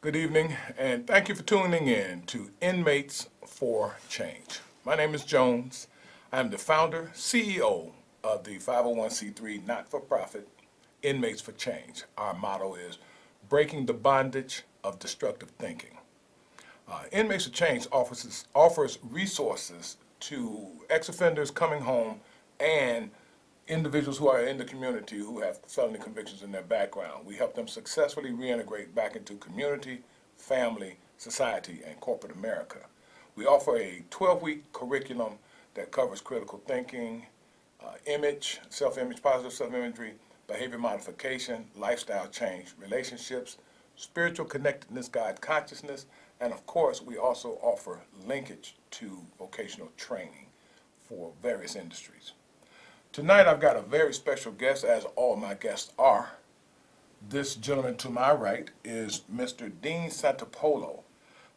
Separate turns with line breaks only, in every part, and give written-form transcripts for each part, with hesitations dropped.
Good evening, and thank you for tuning in to Inmates for Change. My name is Jones. I am the founder, CEO of the 501c3 not-for-profit Inmates for Change. Our motto is breaking the bondage of destructive thinking. Inmates for Change offers resources to ex-offenders coming home and individuals who are in the community who have felony convictions in their background. We help them successfully reintegrate back into community, family, society, and corporate America. We offer a 12-week curriculum that covers critical thinking, image, self-image, positive self-imagery, behavior modification, lifestyle change, relationships, spiritual connectedness, God consciousness, and of course, we also offer linkage to vocational training for various industries. Tonight I've got a very special guest, as all my guests are. This gentleman to my right is Mr. Dean Santopoalo.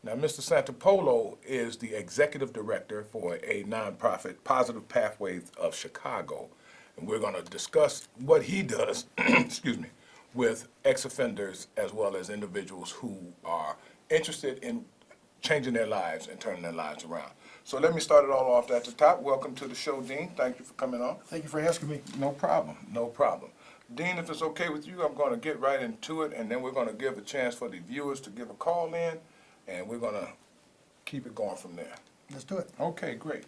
Now, Mr. Santopoalo is the executive director for a nonprofit, Positive Pathways of Chicago. And we're going to discuss what he does, excuse me, with ex-offenders as well as individuals who are interested in changing their lives and turning their lives around. So let me start it all off at the top. Welcome to the show, Dean. Thank you for coming on.
Thank you for asking me.
No problem, no problem. Dean, if it's okay with you, I'm going to get right into it, and then we're going to give a chance for the viewers to give a call in, and we're going to keep it going from there.
Let's do it.
Okay, great.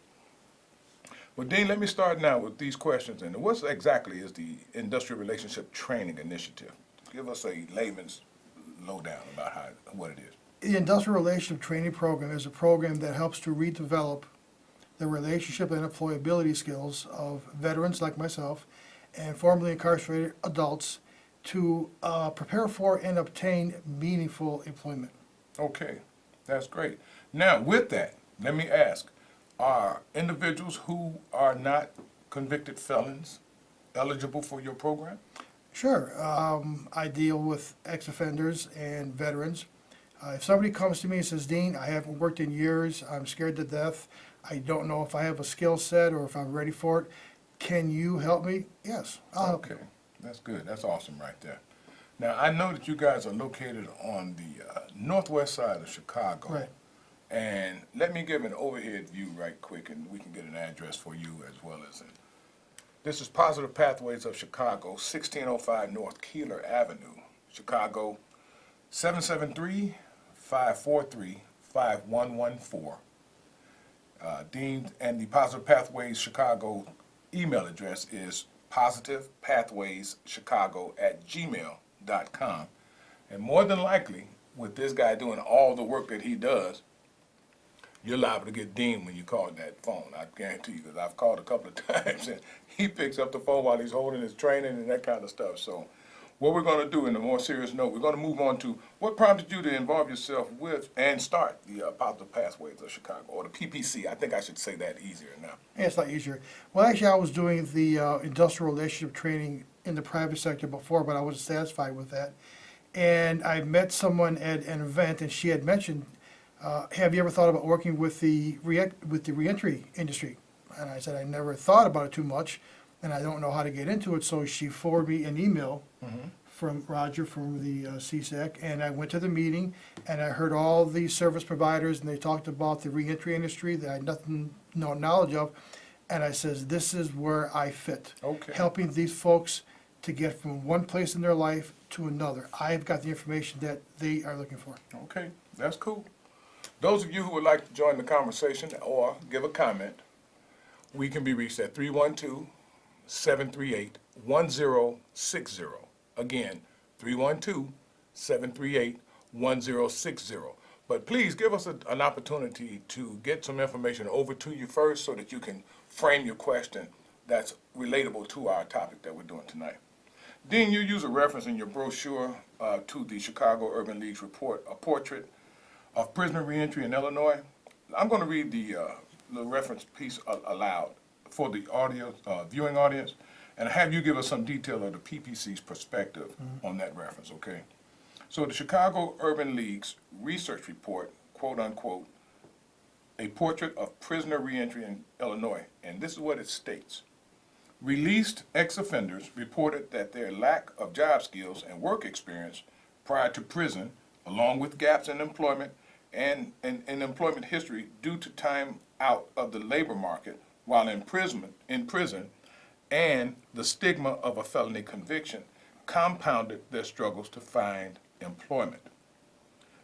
Well, Dean, let me start now with these questions. And what exactly is the Industrial Relationship Training Initiative? Give us a layman's lowdown about what it is.
The Industrial Relationship Training Program is a program that helps to redevelop the relationship and employability skills of veterans like myself and formerly incarcerated adults to prepare for and obtain meaningful employment.
Okay, that's great. Now, with that, let me ask, are individuals who are not convicted felons eligible for your program?
Sure. I deal with ex-offenders and veterans. If somebody comes to me and says, Dean, I haven't worked in years, I'm scared to death, I don't know if I have a skill set or if I'm ready for it, can you help me? Yes, I'll help you.
Okay, that's good. That's awesome right there. Now, I know that you guys are located on the northwest side of Chicago.
Right.
And let me give an overhead view right quick, and we can get an address for you as well as this is Positive Pathways of Chicago, 1605 North Keeler Avenue, Chicago, 773-543-5114. Dean, and the Positive Pathways Chicago email address is positivepathwayschicago@gmail.com. And more than likely, with this guy doing all the work that he does, you're liable to get Dean when you call that phone. I guarantee you, because I've called a couple of times, and he picks up the phone while he's holding his training and that kind of stuff. So what we're going to do, in a more serious note, we're going to move on to what prompted you to involve yourself with and start the Positive Pathways of Chicago, or the PPC. I think I should say that easier now.
Yeah, it's not easier. Well, actually, I was doing the industrial relationship training in the private sector before, but I wasn't satisfied with that. And I met someone at an event, and she had mentioned, have you ever thought about working with the reentry industry? And I said, I never thought about it too much, and I don't know how to get into it. So she forwarded me an email from Roger from the CSAC, and I went to the meeting, and I heard all the service providers, and they talked about the reentry industry that I had no knowledge of, and I says, this is where I fit.
Okay.
Helping these folks to get from one place in their life to another. I've got the information that they are looking for.
Okay, that's cool. Those of you who would like to join the conversation or give a comment, we can be reached at 312-738-1060. Again, 312-738-1060. But please give us an opportunity to get some information over to you first so that you can frame your question that's relatable to our topic that we're doing tonight. Dean, you use a reference in your brochure to the Chicago Urban League's report, A Portrait of Prisoner Reentry in Illinois. I'm going to read the reference piece aloud for the viewing audience, and have you give us some detail of the PPC's perspective on that reference, okay? So the Chicago Urban League's research report, quote unquote, A Portrait of Prisoner Reentry in Illinois, and this is what it states. Released ex-offenders reported that their lack of job skills and work experience prior to prison along with gaps in employment and employment history due to time out of the labor market while in prison, and the stigma of a felony conviction compounded their struggles to find employment.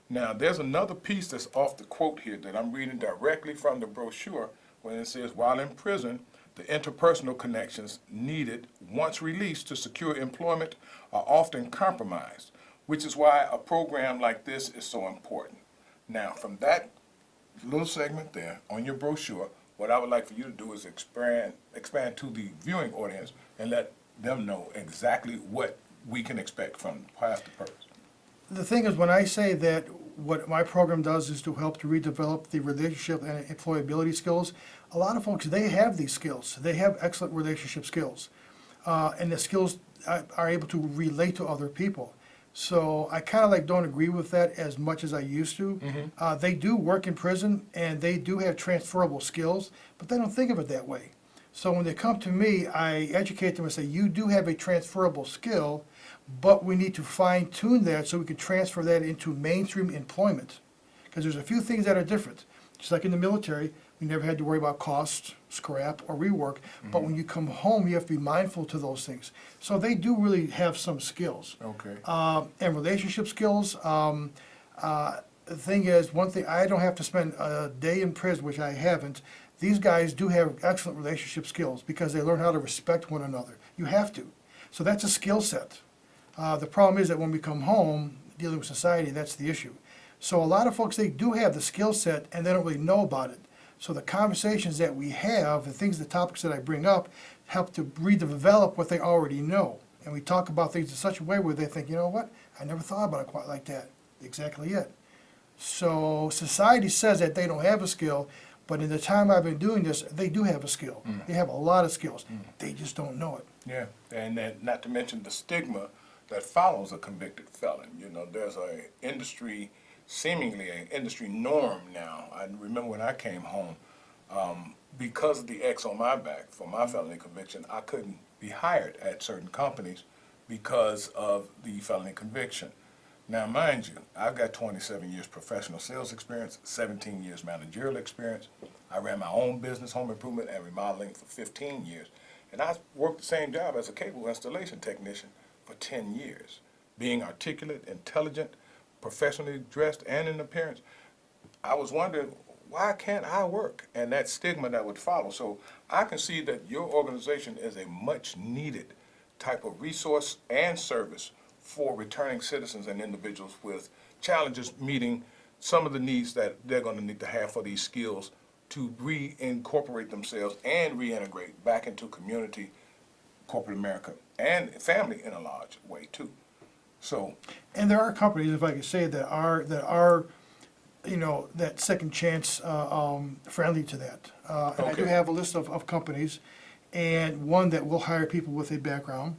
Now, there's another piece that's off the quote here that I'm reading directly from the brochure when it says, while in prison, the interpersonal connections needed once released to secure employment are often compromised, which is why a program like this is so important. Now, from that little segment there on your brochure, what I would like for you to do is expand to the viewing audience and let them know exactly what we can expect from Path to Purpose.
The thing is, when I say that what my program does is to help to redevelop the relationship and employability skills, a lot of folks, they have these skills. They have excellent relationship skills. And the skills are able to relate to other people. So I kind of like don't agree with that as much as I used to. They do work in prison and they do have transferable skills, but they don't think of it that way. So when they come to me, I educate them and say, you do have a transferable skill, but we need to fine tune that so we can transfer that into mainstream employment. Because there's a few things that are different. Just like in the military, we never had to worry about cost, scrap, or rework. But when you come home, you have to be mindful to those things. So they do really have some skills.
Okay.
And relationship skills. The thing is, one thing, I don't have to spend a day in prison, which I haven't. These guys do have excellent relationship skills because they learn how to respect one another. You have to. So that's a skill set. The problem is that when we come home, dealing with society, that's the issue. So a lot of folks, they do have the skill set and they don't really know about it. So the conversations that we have, the topics that I bring up, help to redevelop what they already know. And we talk about things in such a way where they think, you know what, I never thought about it quite like that. Exactly it. So society says that they don't have a skill, but in the time I've been doing this, they do have a skill. They have a lot of skills. They just don't know it.
Yeah, and then not to mention the stigma that follows a convicted felon. You know, there's seemingly an industry norm now. I remember when I came home, because of the X on my back for my felony conviction, I couldn't be hired at certain companies because of the felony conviction. Now, mind you, I've got 27 years professional sales experience, 17 years managerial experience. I ran my own business, home improvement and remodeling for 15 years. And I worked the same job as a cable installation technician for 10 years. Being articulate, intelligent, professionally dressed, and in appearance, I was wondering, why can't I work? And that stigma that would follow. So I can see that your organization is a much needed type of resource and service for returning citizens and individuals with challenges meeting some of the needs that they're going to need to have for these skills to reincorporate themselves and reintegrate back into community, corporate America, and family in a large way too. So,
and there are companies, if I could say, that are, you know, that second chance friendly to that. And I do have a list of companies, and one that will hire people with a background,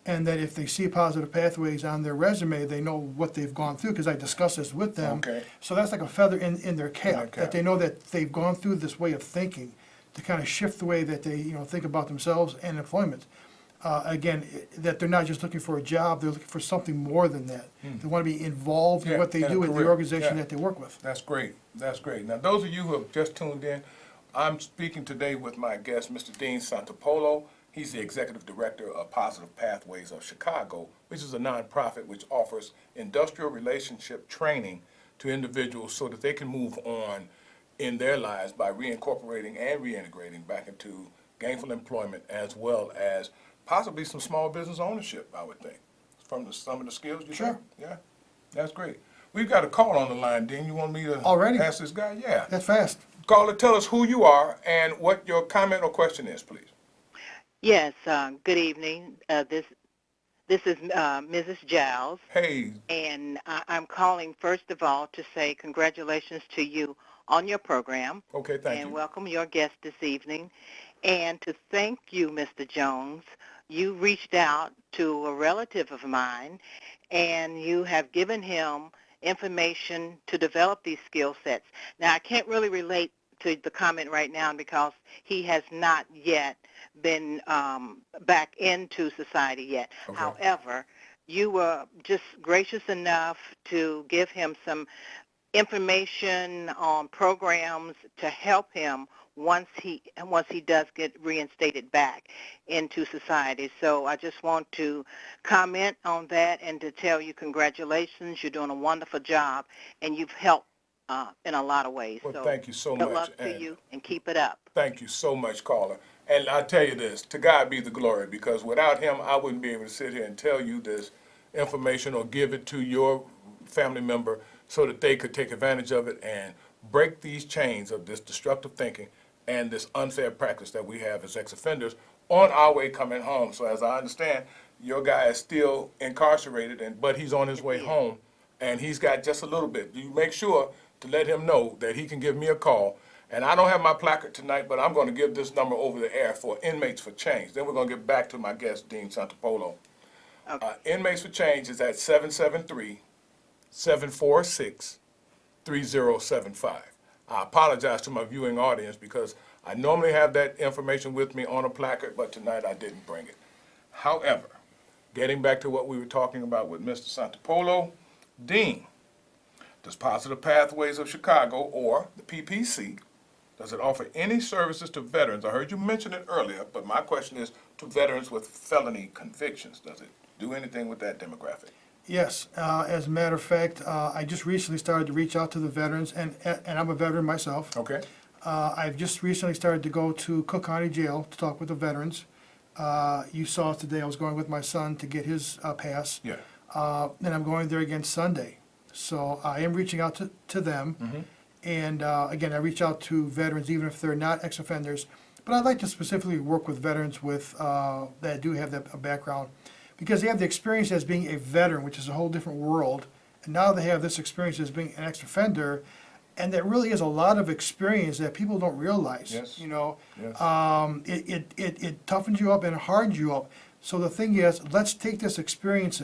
and that if they see positive pathways on their resume, they know what they've gone through, because I discuss this with them.
Okay.
So that's like a feather in their cap, that they know that they've gone through this way of thinking to kind of shift the way that they, you know, think about themselves and employment. Again, that they're not just looking for a job, they're looking for something more than that. They want to be involved in what they do in the organization that they work with.
That's great. That's great. Now, those of you who have just tuned in, I'm speaking today with my guest, Mr. Dean Santopoalo. He's the Executive Director of Positive Pathways of Chicago, which is a nonprofit which offers industrial relationship training to individuals so that they can move on in their lives by reincorporating and reintegrating back into gainful employment, as well as possibly some small business ownership, I would think, from some of the skills you
Sure.
think? Yeah, that's great. We've got a call on the line, Dean. You want me to
Already?
ask this guy? Yeah.
That's fast.
Caller, tell us who you are and what your comment or question is, please.
Yes, good evening. This is Mrs. Giles,
Hey,
and I'm calling first of all to say congratulations to you on your program,
okay, thank
and
you.
welcome your guest this evening, and to thank you, Mr. Jones. You reached out to a relative of mine, and you have given him information to develop these skill sets. Now, I can't really relate to the comment right now because he has not yet been back into society yet.
Okay.
However, you were just gracious enough to give him some information on programs to help him once he does get reinstated back into society. So I just want to comment on that and to tell you congratulations. You're doing a wonderful job, and you've helped in a lot of ways.
Well,
So
thank you so
good
much.
luck to
And
you, and keep it up.
thank you so much, caller. And I tell you this, to God be the glory, because without him, I wouldn't be able to sit here and tell you this information or give it to your family member so that they could take advantage of it and break these chains of this destructive thinking and this unfair practice that we have as ex-offenders on our way coming home. So as I understand, your guy is still incarcerated, but he's on his way
Yes.
home, and he's got just a little bit. You make sure to let him know that he can give me a call. And I don't have my placard tonight, but I'm going to give this number over the air for Inmates for Change. Then we're going to get back to my guest, Dean Santopoalo.
Okay.
Inmates for Change is at 773-746-3075. I apologize to my viewing audience because I normally have that information with me on a placard, but tonight I didn't bring it. However, getting back to what we were talking about with Mr. Santopoalo, Dean, does Positive Pathways of Chicago, or the PPC, does it offer any services to veterans? I heard you mention it earlier, but my question is to veterans with felony convictions. Does it do anything with that demographic?
Yes, as a matter of fact, I just recently started to reach out to the veterans, and I'm a veteran myself.
Okay.
I've just recently started to go to Cook County Jail to talk with the veterans. You saw today I was going with my son to get his pass.
Yeah.
And I'm going there again Sunday. So I am reaching out to them.
Mm-hmm.
And again, I reach out to veterans even if they're not ex-offenders. But I'd like to specifically work with veterans with that do have that background, because they have the experience as being a veteran, which is a whole different world. And now they have this experience as being an ex-offender, and that really is a lot of experience that people don't realize.
Yes.
You know,
Yes.
it toughens you up and hardens you up. So the thing is, let's take this experience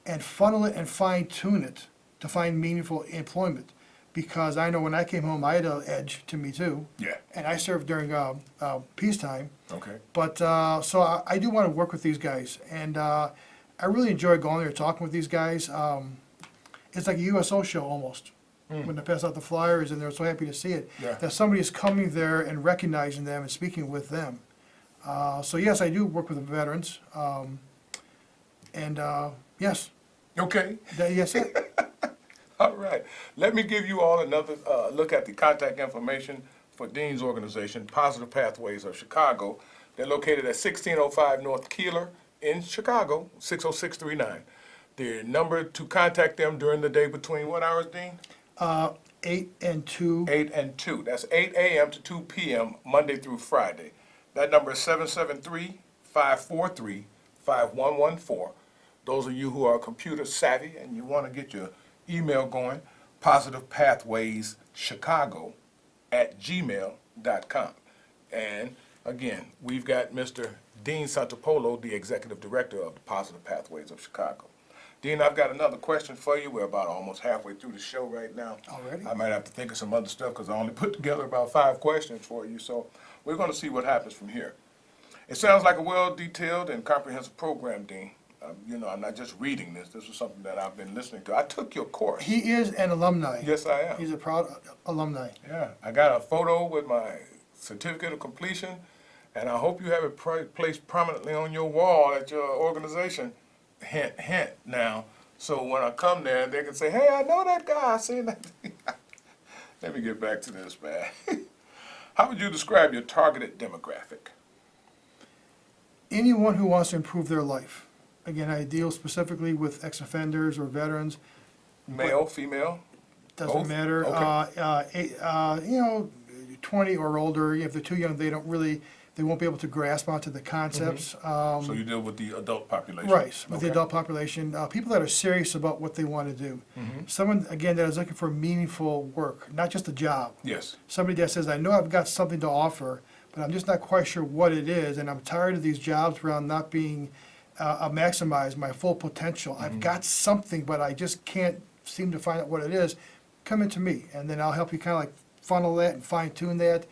and funnel it and fine-tune it to find meaningful employment. Because I know when I came home, I had an edge to me too.
Yeah.
And I served during peacetime.
Okay.
But, so I do want to work with these guys. And I really enjoy going there, talking with these guys. It's like a USO show almost. When they pass out the flyers, and they're so happy to see it.
Yeah.
That somebody is coming there and recognizing them and speaking with them. So yes, I do work with the veterans. Yes,
Okay.
yes, sir.
All right. Let me give you all another look at the contact information for Dean's organization, Positive Pathways of Chicago. They're located at 1605 North Keeler in Chicago, 60639. The number to contact them during the day between what hours, Dean?
8 and 2.
8 and 2. That's 8 a.m. to 2 p.m. Monday through Friday. That number is 773-543-5114. Those of you who are computer savvy and you want to get your email going, positivepathwayschicago@gmail.com. And again, we've got Mr. Dean Santopoalo, the Executive Director of the Positive Pathways of Chicago. Dean, I've got another question for you. We're about almost halfway through the show right now.
Already?
I might have to think of some other stuff because I only put together about 5 questions for you. So we're going to see what happens from here. It sounds like a well-detailed and comprehensive program, Dean. I'm not just reading this. This was something that I've been listening to. I took your course.
He is an alumni.
Yes, I am.
He's a proud alumni.
Yeah, I got a photo with my certificate of completion, and I hope you have it placed prominently on your wall at your organization. Hint, hint now. So when I come there, they can say, hey, I know that guy. I seen that. Let me get back to this, man. How would you describe your targeted demographic?
Anyone who wants to improve their life. Again, I deal specifically with ex-offenders or veterans.
Male, female?
Doesn't
Both?
matter.
Okay.
20 or older. If they're too young, they won't be able to grasp onto the concepts.
So you deal with the adult population?
Right, with the
Okay.
adult population, people that are serious about what they want to do. Someone, again, that is looking for meaningful work, not just a job.
Yes.
Somebody that says, I know I've got something to offer, but I'm just not quite sure what it is, and I'm tired of these jobs where I'm not being maximized my full potential. I've got something, but I just can't seem to find out what it is. Come into me, and then I'll help you kind of like funnel that and fine tune that.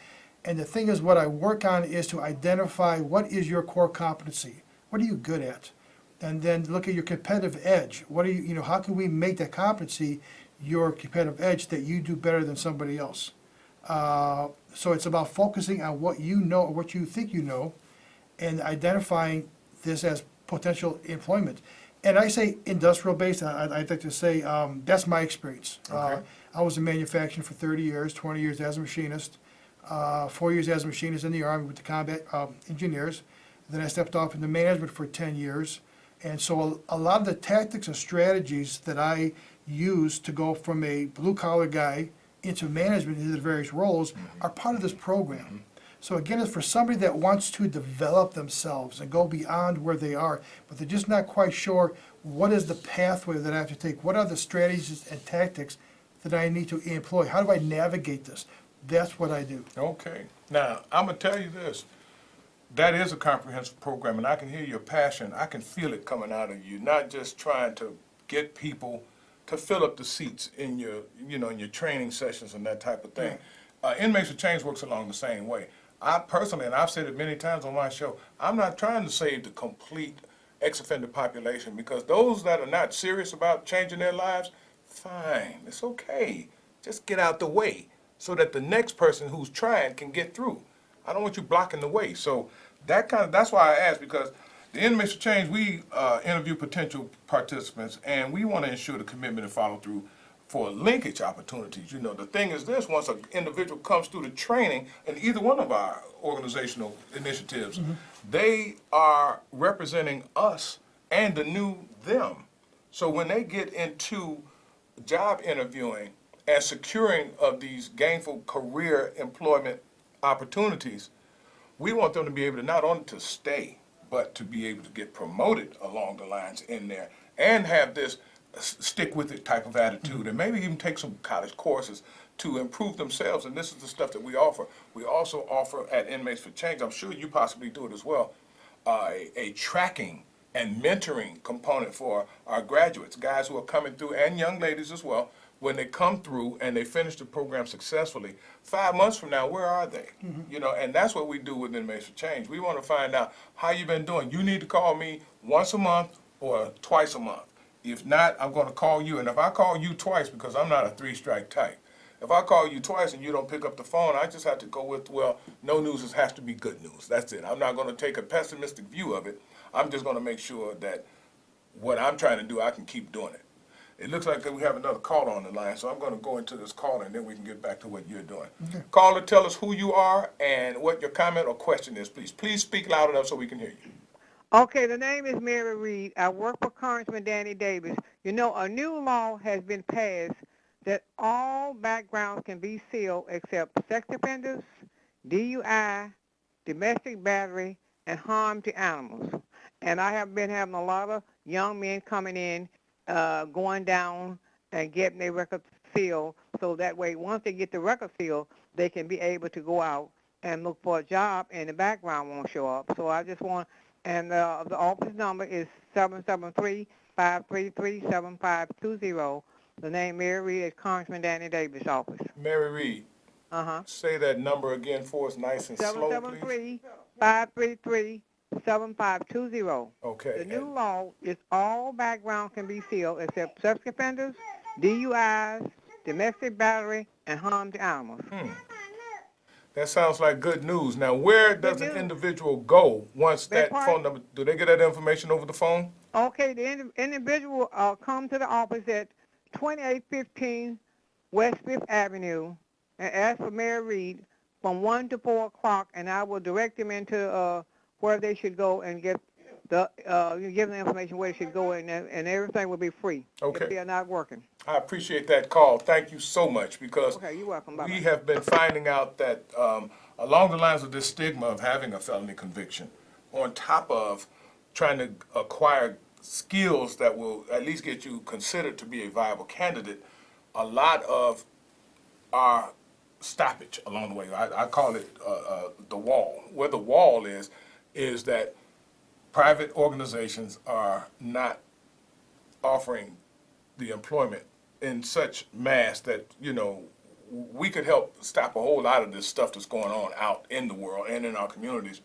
And the thing is, what I work on is to identify what is your core competency. What are you good at? and then look at your competitive edge. What are you know, how can we make that competency your competitive edge that you do better than somebody else? So it's about focusing on what you know, or what you think you know, and identifying this as potential employment. And I say industrial based, I'd like to say that's my experience.
Okay.
I was in manufacturing for 30 years, 20 years as a machinist, 4 years as a machinist in the Army with the combat engineers. Then I stepped off into management for 10 years. And so a lot of the tactics and strategies that I use to go from a blue collar guy into management into the various roles are part of this program. So again, it's for somebody that wants to develop themselves and go beyond where they are, but they're just not quite sure what is the pathway that I have to take. What are the strategies and tactics that I need to employ? How do I navigate this? That's what I do.
Okay. Now, I'm going to tell you this. That is a comprehensive program, and I can hear your passion. I can feel it coming out of you, not just trying to get people to fill up the seats in your, in your training sessions and that type of thing. Inmates for Change works along the same way. I personally, and I've said it many times on my show, I'm not trying to save the complete ex-offender population, because those that are not serious about changing their lives, fine, it's okay. Just get out the way so that the next person who's trying can get through. I don't want you blocking the way. So that's why I asked, because the Inmates for Change, we interview potential participants, and we want to ensure the commitment and follow through for linkage opportunities. The thing is this: once an individual comes through the training in either one of our organizational initiatives, they are representing us and the new them. So when they get into job interviewing and securing of these gainful career employment opportunities, we want them to be able to not only to stay, but to be able to get promoted along the lines in there and have this stick with it type of attitude, and maybe even take some college courses to improve themselves. And this is the stuff that we offer. We also offer at Inmates for Change, I'm sure you possibly do it as well, a tracking and mentoring component for our graduates, guys who are coming through, and young ladies as well. When they come through and they finish the program successfully, 5 months from now, where are they? And that's what we do with Inmates for Change. We want to find out how you've been doing. You need to call me once a month or twice a month. If not, I'm going to call you. And if I call you twice, because I'm not a three-strike type, if I call you twice and you don't pick up the phone, I just have to go with, well, no news has to be good news. That's it. I'm not going to take a pessimistic view of it. I'm just going to make sure that what I'm trying to do, I can keep doing it. It looks like we have another caller on the line, so I'm going to go into this caller, and then we can get back to what you're doing. Okay. Caller, tell us who you are and what your comment or question is, please. Please speak loud enough so we can hear you.
Okay, the name is Mary Reed. I work for Congressman Danny Davis. A new law has been passed that all backgrounds can be sealed except sex offenders, DUI, domestic battery, and harm to animals. And I have been having a lot of young men coming in, going down and getting their records sealed, so that way once they get the record sealed, they can be able to go out and look for a job and the background won't show up. So I just want, and the office number is 773-533-7520. The name Mary Reed is Congressman Danny Davis' office.
Mary Reed. Say that number again for us nice and slow, please.
773-533-7520.
Okay.
The new law is all background can be sealed except sex offenders, DUIs, domestic battery, and harm to animals.
That sounds like good news. Now, where does an individual go once that phone number, do they get that information over the phone?
Okay, the individual come to the office at 2815 West 5th Avenue and ask for Mary Reed from 1 to 4 o'clock, and I will direct them into where they should go and get give them the information where they should go, and everything will be free.
Okay.
If they are not working.
I appreciate that call. Thank you so much, because
Okay, you're welcome. Bye-bye.
we have been finding out that along the lines of this stigma of having a felony conviction, on top of trying to acquire skills that will at least get you considered to be a viable candidate, a lot of our stoppage along the way, I call it the wall. Where the wall is that private organizations are not offering the employment in such mass that, we could help stop a whole lot of this stuff that's going on out in the world and in our communities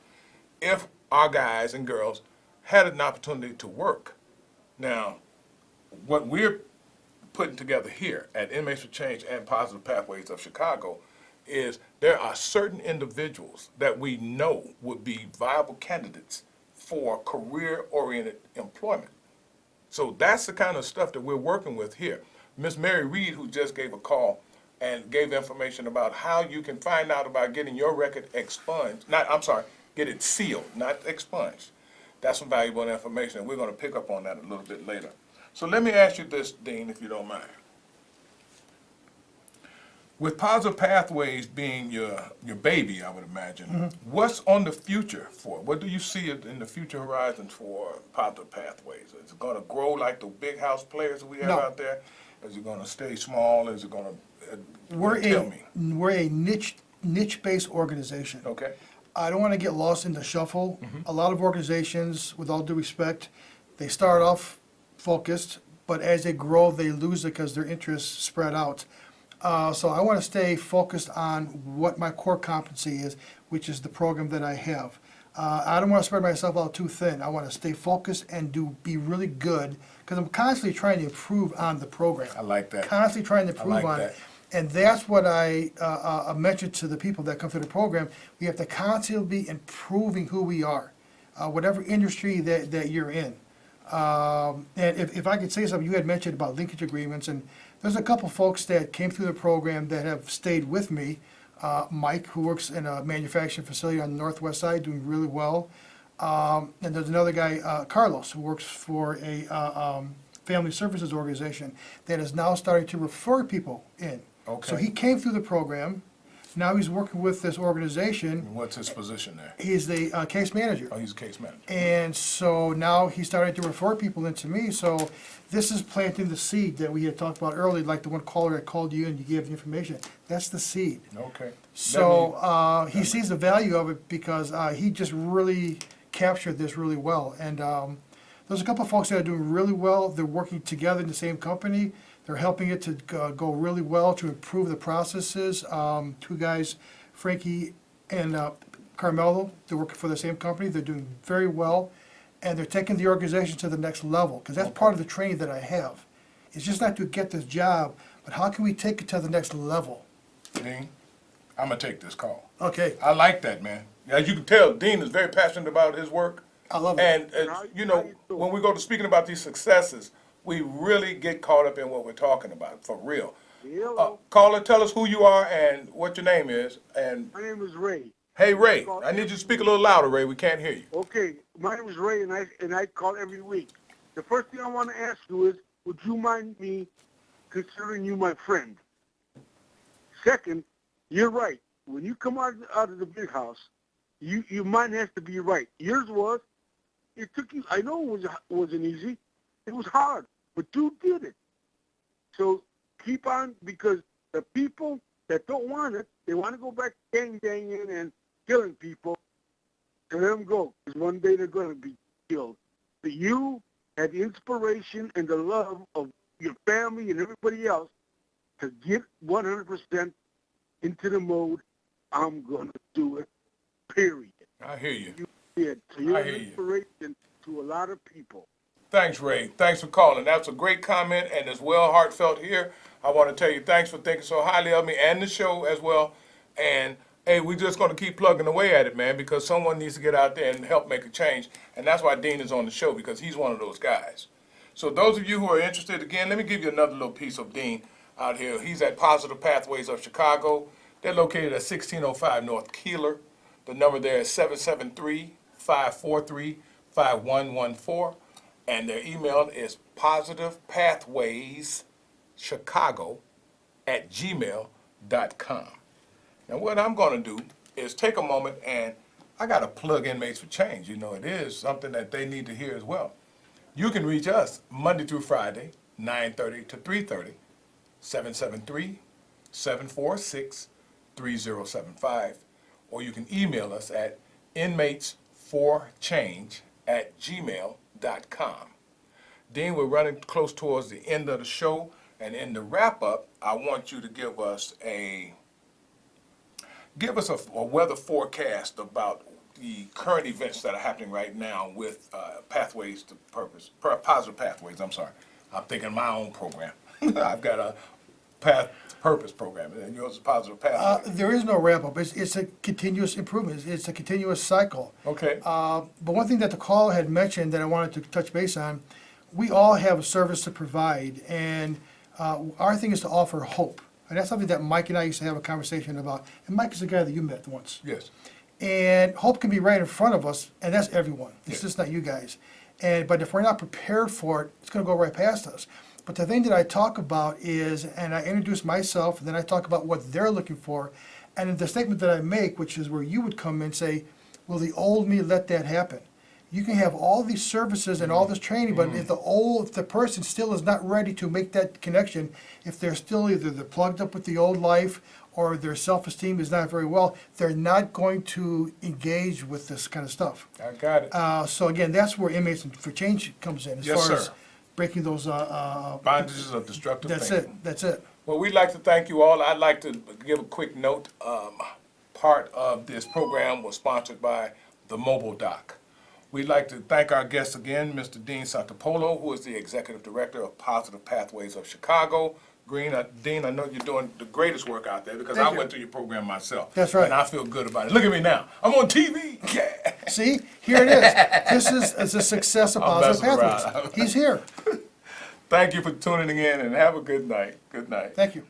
if our guys and girls had an opportunity to work. Now, what we're putting together here at Inmates for Change and Positive Pathways of Chicago is there are certain individuals that we know would be viable candidates for career-oriented employment. So that's the kind of stuff that we're working with here. Miss Mary Reed, who just gave a call and gave information about how you can find out about getting your record expunged, get it sealed, not expunged. That's some valuable information, and we're going to pick up on that a little bit later. So let me ask you this, Dean, if you don't mind. With Positive Pathways being your baby, I would imagine, what's on the future for it? What do you see in the future horizon for Positive Pathways? Is it going to grow like the big house players that we have
No.
out there? Is it going to stay small? Is it going to,
We're
me?
a niche-based organization.
Okay.
I don't want to get lost in the shuffle. A lot of organizations, with all due respect, they start off focused, but as they grow, they lose it because their interests spread out. So I want to stay focused on what my core competency is, which is the program that I have. I don't want to spread myself out too thin. I want to stay focused and be really good, because I'm constantly trying to improve on the program.
I like that.
Constantly trying to
I
improve
like
on
that.
it. And that's what I mentioned to the people that come through the program. We have to constantly be improving who we are, whatever industry that you're in. And if I could say something, you had mentioned about linkage agreements, and there's a couple folks that came through the program that have stayed with me. Mike, who works in a manufacturing facility on the northwest side, doing really well. And there's another guy, Carlos, who works for a family services organization that is now starting to refer people in.
Okay.
So he came through the program. Now he's working with this organization.
And what's his position there?
He's the case manager.
Oh, he's a case manager.
And so now he's starting to refer people into me. So this is planting the seed that we had talked about earlier, like the one caller that called you and you gave the information. That's the seed.
Okay.
So he sees the value of it because he just really captured this really well. And there's a couple of folks that are doing really well. They're working together in the same company. They're helping it to go really well, to improve the processes. Two guys, Frankie and Carmelo, they're working for the same company. They're doing very well, and they're taking the organization to the next level, because that's part of the training that I have. It's just not to get this job, but how can we take it to the next level?
Dean, I'm going to take this call.
Okay,
I like that, man. As you can tell, Dean is very passionate about his work.
I love it.
And, you know, when we go to speaking about these successes, we really get caught up in what we're talking about, for real.
Hello,
Caller, tell us who you are and what your name is. And
my name is Ray.
hey, Ray, I need you to speak a little louder, Ray. We can't hear you.
Okay, my name is Ray, and I call every week. The first thing I want to ask you is, would you mind me considering you my friend? Second, you're right. When you come out of the big house, your mind has to be right. Yours was. It took you. I know it wasn't easy. It was hard, but you did it. So keep on, because the people that don't want it, they want to go back gang-banging and killing people. Let them go, because one day they're going to be killed. But you had the inspiration and the love of your family and everybody else to get 100% into the mode, I'm going to do it, period.
I hear you.
You did. So you're
I
an
hear you.
inspiration to a lot of people.
Thanks, Ray. Thanks for calling. That's a great comment, and it's well heartfelt here. I want to tell you thanks for thinking so highly of me and the show as well. And, hey, we're just going to keep plugging away at it, man, because someone needs to get out there and help make a change. And that's why Dean is on the show, because he's one of those guys. So those of you who are interested, again, let me give you another little piece of Dean out here. He's at Positive Pathways of Chicago. They're located at 1605 North Keeler. The number there is 773-543-5114. And their email is positivepathwayschicago@gmail.com. Now, what I'm going to do is take a moment, and I got to plug Inmates for Change. You know, it is something that they need to hear as well. You can reach us Monday through Friday, 9:30 to 3:30, 773-746-3075, or you can email us at inmatesforchange@gmail.com. Dean, we're running close towards the end of the show, and in the wrap-up, I want you to give us a weather forecast about the current events that are happening right now with pathways to purpose, positive pathways. I'm sorry, I'm thinking of my own program. I've got a path to purpose program, and yours is positive pathways.
There is no ramp up. It's a continuous improvement. It's a continuous cycle.
Okay.
But one thing that the caller had mentioned that I wanted to touch base on, we all have a service to provide, and our thing is to offer hope. And that's something that Mike and I used to have a conversation about. And Mike is the guy that you met once.
Yes.
And hope can be right in front of us, and that's everyone. It's
Yes.
just not you guys. But if we're not prepared for it, it's going to go right past us. But the thing that I talk about is, and I introduce myself, and then I talk about what they're looking for. And in the statement that I make, which is where you would come in and say, will the old me let that happen? You can have all these services and all this training, but if the person still is not ready to make that connection, if they're still either they're plugged up with the old life or their self-esteem is not very well, they're not going to engage with this kind of stuff.
I got it.
So again, that's where Inmates For Change comes in, as
Yes,
far as
sir.
breaking those.
Bondages of destructive
That's
thinking.
it. That's it.
Well, we'd like to thank you all. I'd like to give a quick note. Part of this program was sponsored by the Mobile Doc. We'd like to thank our guest again, Mr. Dean Santopoalo, who is the Executive Director of Positive Pathways of Chicago. Dean, I know you're doing the greatest work out there because
Thank
I
you.
went through your program myself.
That's right.
And I feel good about it. Look at me now. I'm on TV. Yeah.
See, here it is. This is a success of
I'm
Positive
messing around.
Pathways. He's here.
Thank you for tuning in and have a good night. Good night.
Thank you.